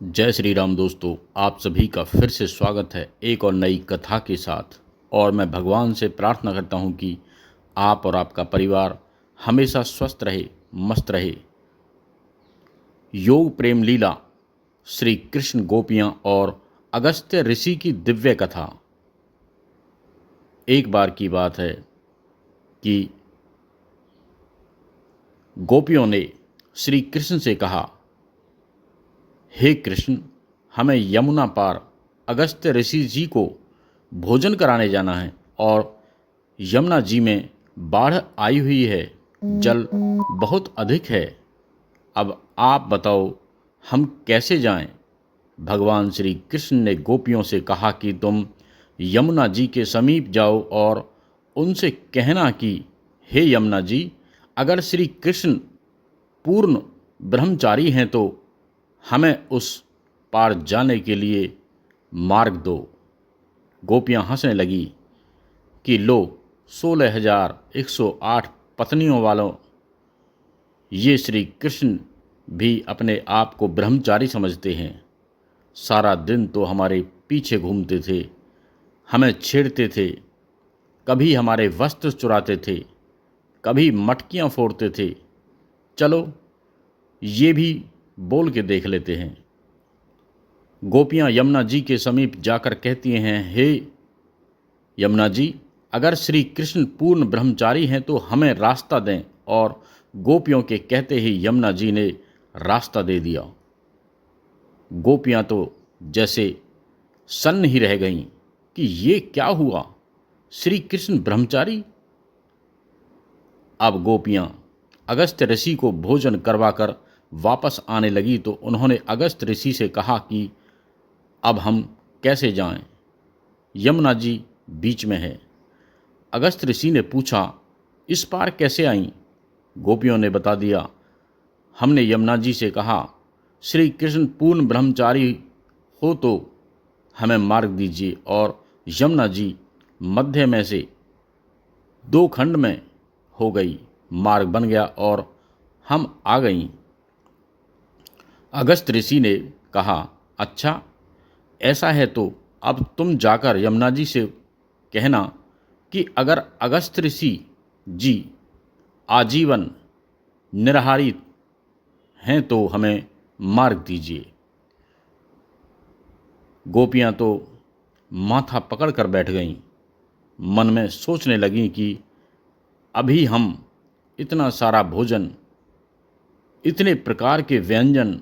जय श्री राम दोस्तों, आप सभी का फिर से स्वागत है एक और नई कथा के साथ। और मैं भगवान से प्रार्थना करता हूं कि आप और आपका परिवार हमेशा स्वस्थ रहे, मस्त रहे। योग प्रेम लीला, श्री कृष्ण गोपियां और अगस्त्य ऋषि की दिव्य कथा। एक बार की बात है कि गोपियों ने श्री कृष्ण से कहा, हे कृष्ण, हमें यमुना पार अगस्त्य ऋषि जी को भोजन कराने जाना है और यमुना जी में बाढ़ आई हुई है, जल बहुत अधिक है। अब आप बताओ हम कैसे जाएं? भगवान श्री कृष्ण ने गोपियों से कहा कि तुम यमुना जी के समीप जाओ और उनसे कहना कि हे यमुना जी, अगर श्री कृष्ण पूर्ण ब्रह्मचारी हैं तो हमें उस पार जाने के लिए मार्ग दो। गोपियां हंसने लगी कि लो, 16,108 पत्नियों वालों ये श्री कृष्ण भी अपने आप को ब्रह्मचारी समझते हैं। सारा दिन तो हमारे पीछे घूमते थे, हमें छेड़ते थे, कभी हमारे वस्त्र चुराते थे, कभी मटकियां फोड़ते थे। चलो ये भी बोल के देख लेते हैं। गोपियां यमुना जी के समीप जाकर कहती हैं, हे यमुना जी, अगर श्री कृष्ण पूर्ण ब्रह्मचारी हैं तो हमें रास्ता दें। और गोपियों के कहते ही यमुना जी ने रास्ता दे दिया। गोपियां तो जैसे सन्न ही रह गईं कि ये क्या हुआ, श्री कृष्ण ब्रह्मचारी। अब गोपियां अगस्त्य ऋषि को भोजन करवाकर वापस आने लगी तो उन्होंने अगस्त्य ऋषि से कहा कि अब हम कैसे जाएं? यमुना जी बीच में है। अगस्त्य ऋषि ने पूछा, इस पार कैसे आईं? गोपियों ने बता दिया, हमने यमुना जी से कहा, श्री कृष्ण पूर्ण ब्रह्मचारी हो तो हमें मार्ग दीजिए। और यमुना जी मध्य में से दो खंड में हो गई, मार्ग बन गया और हम आ गईं। अगस्त्य ऋषि ने कहा, अच्छा ऐसा है तो अब तुम जाकर यमुना जी से कहना कि अगर अगस्त्य ऋषि जी आजीवन निराहारी हैं तो हमें मार्ग दीजिए। गोपियां तो माथा पकड़ कर बैठ गईं, मन में सोचने लगीं कि अभी हम इतना सारा भोजन, इतने प्रकार के व्यंजन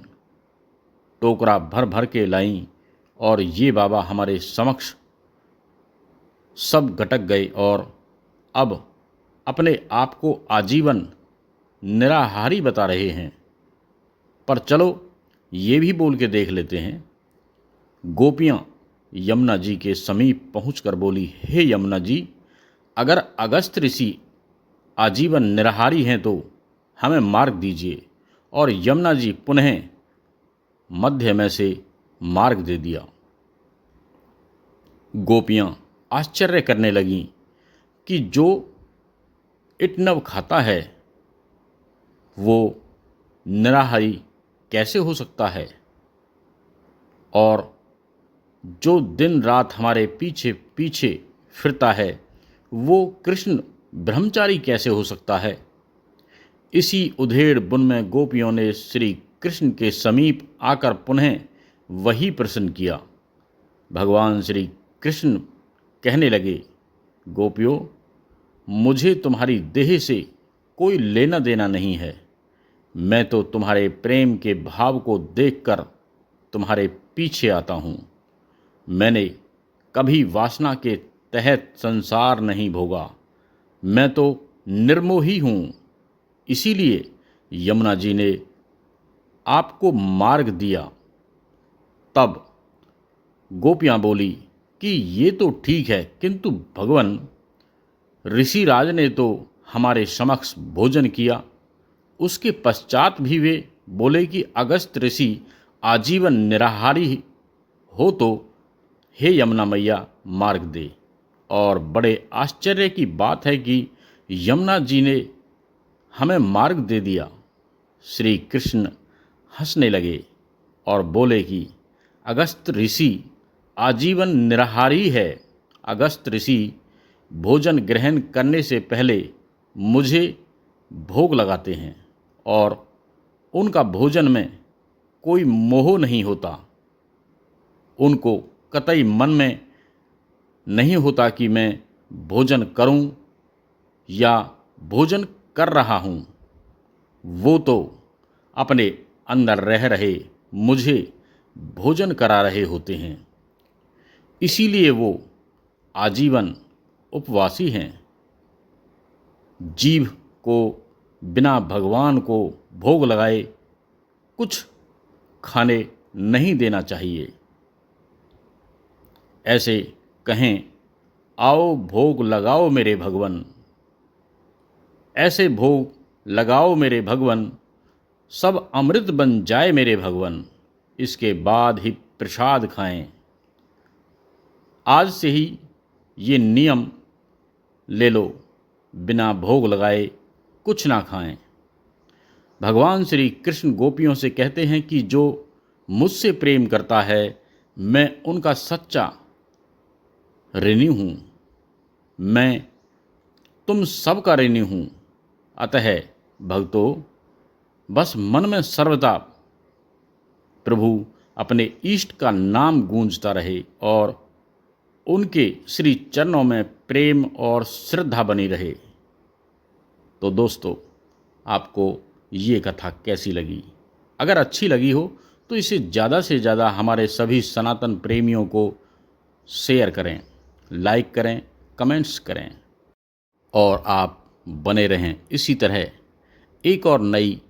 टोकरा भर भर के लाईं और ये बाबा हमारे समक्ष सब घटक गए और अब अपने आप को आजीवन निराहारी बता रहे हैं। पर चलो ये भी बोल के देख लेते हैं। गोपियां यमुना जी के समीप पहुंचकर बोली, हे यमुना जी, अगर अगस्त्य ऋषि आजीवन निराहारी हैं तो हमें मार्ग दीजिए। और यमुना जी पुनः मध्य में से मार्ग दे दिया। गोपियां आश्चर्य करने लगीं कि जो इटनव खाता है वो निराहारी कैसे हो सकता है, और जो दिन रात हमारे पीछे पीछे फिरता है वो कृष्ण ब्रह्मचारी कैसे हो सकता है। इसी उधेड़ बुन में गोपियों ने श्री कृष्ण के समीप आकर पुनः वही प्रश्न किया। भगवान श्री कृष्ण कहने लगे, गोपियों, मुझे तुम्हारी देह से कोई लेना देना नहीं है। मैं तो तुम्हारे प्रेम के भाव को देखकर तुम्हारे पीछे आता हूँ। मैंने कभी वासना के तहत संसार नहीं भोगा। मैं तो निर्मोही हूँ। इसीलिए यमुना जी ने आपको मार्ग दिया। तब गोपियाँ बोली कि ये तो ठीक है, किंतु भगवान ऋषिराज ने तो हमारे समक्ष भोजन किया, उसके पश्चात भी वे बोले कि अगस्त्य ऋषि आजीवन निराहारी हो तो हे यमुना मैया मार्ग दे। और बड़े आश्चर्य की बात है कि यमुना जी ने हमें मार्ग दे दिया। श्री कृष्ण हंसने लगे और बोले कि अगस्त ऋषि आजीवन निराहारी है। अगस्त ऋषि भोजन ग्रहण करने से पहले मुझे भोग लगाते हैं और उनका भोजन में कोई मोह नहीं होता। उनको कतई मन में नहीं होता कि मैं भोजन करूं या भोजन कर रहा हूं। वो तो अपने अंदर रह रहे मुझे भोजन करा रहे होते हैं। इसीलिए वो आजीवन उपवासी हैं। जीभ को बिना भगवान को भोग लगाए कुछ खाने नहीं देना चाहिए। ऐसे कहें, आओ भोग लगाओ मेरे भगवन, ऐसे भोग लगाओ मेरे भगवन, सब अमृत बन जाए मेरे भगवन, इसके बाद ही प्रसाद खाएं। आज से ही ये नियम ले लो, बिना भोग लगाए कुछ ना खाएं। भगवान श्री कृष्ण गोपियों से कहते हैं कि जो मुझसे प्रेम करता है मैं उनका सच्चा ऋणी हूँ, मैं तुम सबका ऋणी हूँ। अतः भक्तों, बस मन में सर्वदा प्रभु अपने इष्ट का नाम गूंजता रहे और उनके श्री चरणों में प्रेम और श्रद्धा बनी रहे। तो दोस्तों, आपको ये कथा कैसी लगी? अगर अच्छी लगी हो तो इसे ज़्यादा से ज़्यादा हमारे सभी सनातन प्रेमियों को शेयर करें, लाइक करें, कमेंट्स करें और आप बने रहें इसी तरह। एक और नई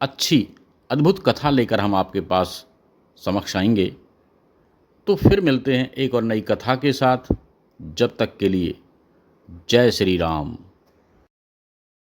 अच्छी अद्भुत कथा लेकर हम आपके पास समक्ष आएंगे। तो फिर मिलते हैं एक और नई कथा के साथ। जब तक के लिए जय श्री राम।